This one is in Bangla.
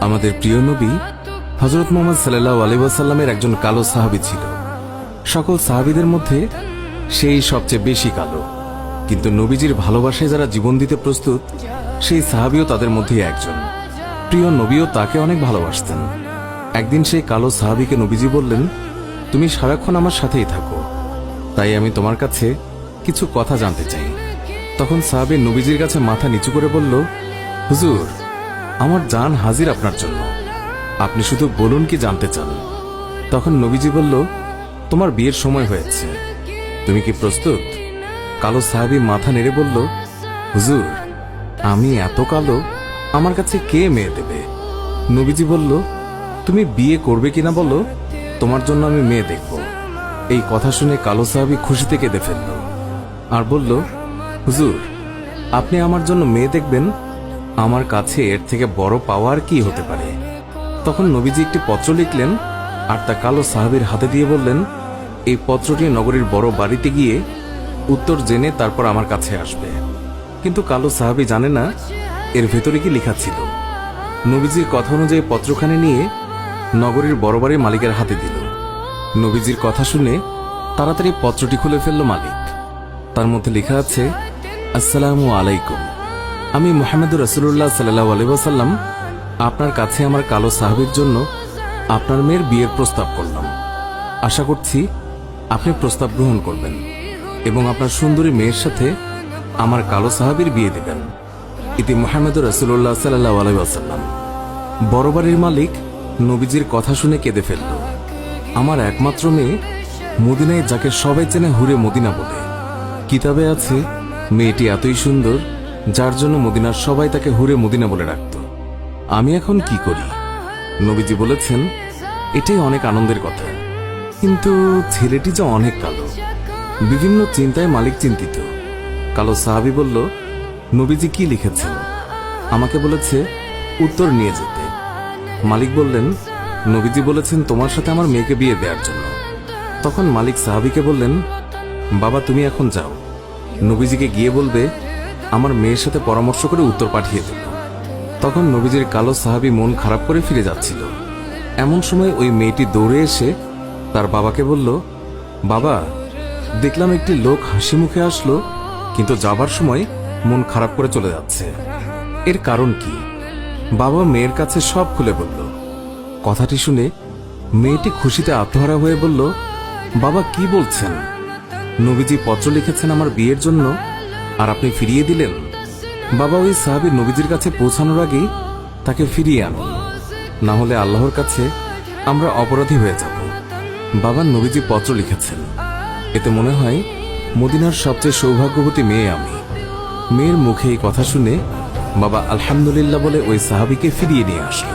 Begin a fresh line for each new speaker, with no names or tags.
আমাদের প্রিয় নবী হযরত মুহাম্মদ সাল্লাল্লাহু আলাইহি ওয়াসাল্লামের একজন কালো সাহাবী ছিল। সকল সাহাবীদের মধ্যে সেই সবচেয়ে বেশি কালো, কিন্তু নবীজির ভালোবাসায় যারা জীবন দিতে প্রস্তুত সেই সাহাবীও তাদের মধ্যে একজন। প্রিয় নবীও তাকে অনেক ভালোবাসতেন। একদিন সেই কালো সাহাবীকে নবীজি বললেন, তুমি সারাক্ষণ আমার সাথেই থাকো, তাই আমি তোমার কাছে কিছু কথা জানতে চাই। তখন সাহাবী নবীজির কাছে মাথা নিচু করে বলল, হুজুর, আমার জান হাজির আপনার জন্য, আপনি শুধু বলুন কি জানতে চান। তখন নবীজি বলল, তোমার বিয়ের সময় হয়েছে, তুমি কি প্রস্তুত? কালো সাহাবী মাথা নেড়ে বলল, হুজুর, আমি এত কালো, আমার কাছে কে মেয়ে দেবে? নবীজি বলল, তুমি বিয়ে করবে কিনা বলো, তোমার জন্য আমি মেয়ে দেখব। এই কথা শুনে কালো সাহাবী খুশিতে কেঁদে ফেলল আর বলল, হুজুর, আপনি আমার জন্য মেয়ে দেখবেন, আমার কাছে এর থেকে বড় পাওয়ার কি হতে পারে? তখন নবীজি একটি পত্র লিখলেন আর তা কালো সাহাবীর হাতে দিয়ে বললেন, এই পত্রটি নগরীর বড় বাড়িতে গিয়ে উত্তর জেনে তারপর আমার কাছে আসবে। কিন্তু কালো সাহাবী জানে না এর ভেতরে কি লেখা ছিল। নবীজির কথা অনুযায়ী পত্রখানি নিয়ে নগরীর বড় বাড়ির মালিকের হাতে দিল। নবীজির কথা শুনে তাড়াতাড়ি পত্রটি খুলে ফেলল মালিক। তার মধ্যে লেখা আছে, আসসালামু আলাইকুম, আমি মুহাম্মদুর রাসূলুল্লাহ সাল্লাল্লাহু আলাইহি ওয়াসাল্লাম আপনার কাছে আমার কালো সাহাবীর জন্য আপনার মেয়ের বিয়ের প্রস্তাব করলাম। আশা করছি আপনি প্রস্তাব গ্রহণ করবেন এবং আপনার সুন্দরী মেয়ের সাথে আমার কালো সাহাবীর বিয়ে দেবেন। ইতি মুহাম্মদুর রাসূলুল্লাহ সাল্লাল্লাহু আলাইহি ওয়াসাল্লাম। বড় বাড়ির মালিক নবীজির কথা শুনে কেঁদে ফেলল। আমার একমাত্র মেয়ে, মদিনায় যাকে সবাই চেনে হুরে মদিনা বলে। কিতাবে আছে মেয়েটি এতই সুন্দর যার জন্য মদিনার সবাই তাকে হুরে মদিনা বলে ডাকত। আমি এখন কি করি? নবীজি বলেছেন, এটাই অনেক আনন্দের কথা, কিন্তু ছেলেটি যে অনেক কালো। বিভিন্ন চিন্তায় মালিক চিন্তিত। কালো সাহাবী বলল, নবীজি কি লিখেছেন? আমাকে বলেছে উত্তর নিয়ে যেতে। মালিক বললেন, নবীজি বলেছেন তোমার সাথে আমার মেয়েকে বিয়ে দেওয়ার জন্য। তখন মালিক সাহাবীকে বললেন, বাবা, তুমি এখন যাও, নবীজিকে গিয়ে বলবে আমার মেয়ের সাথে পরামর্শ করে উত্তর পাঠিয়ে দেব। তখন নবীজির কালো সাহাবী মন খারাপ করে ফিরে যাচ্ছিল। এমন সময় ওই মেয়েটি দৌড়ে এসে তার বাবাকে বলল, বাবা, দেখলাম একটি লোক হাসি মুখে আসলো, কিন্তু যাবার সময় মন খারাপ করে চলে যাচ্ছে, এর কারণ কি? বাবা মেয়ের কাছে সব খুলে বলল। কথাটি শুনে মেয়েটি খুশিতে আত্মহারা হয়ে বলল, বাবা, কি বলছেন? নবীজি পত্র লিখেছেন আমার বিয়ের জন্য, আর আপনি ফিরিয়ে দিলেন? বাবা, ওই সাহাবী নবীজির কাছে পৌঁছানোর আগেই তাকে ফিরিয়ে আনুন, না হলে আল্লাহর কাছে আমরা অপরাধী হয়ে যাব। বাবা, নবীজি পত্র লিখেছেন, এতে মনে হয় মদিনার সবচেয়ে সৌভাগ্যবতী মেয়ে আমি। মেয়ের মুখে এই কথা শুনে বাবা আলহামদুলিল্লাহ বলে ওই সাহাবীকে ফিরিয়ে নিয়ে আসলো।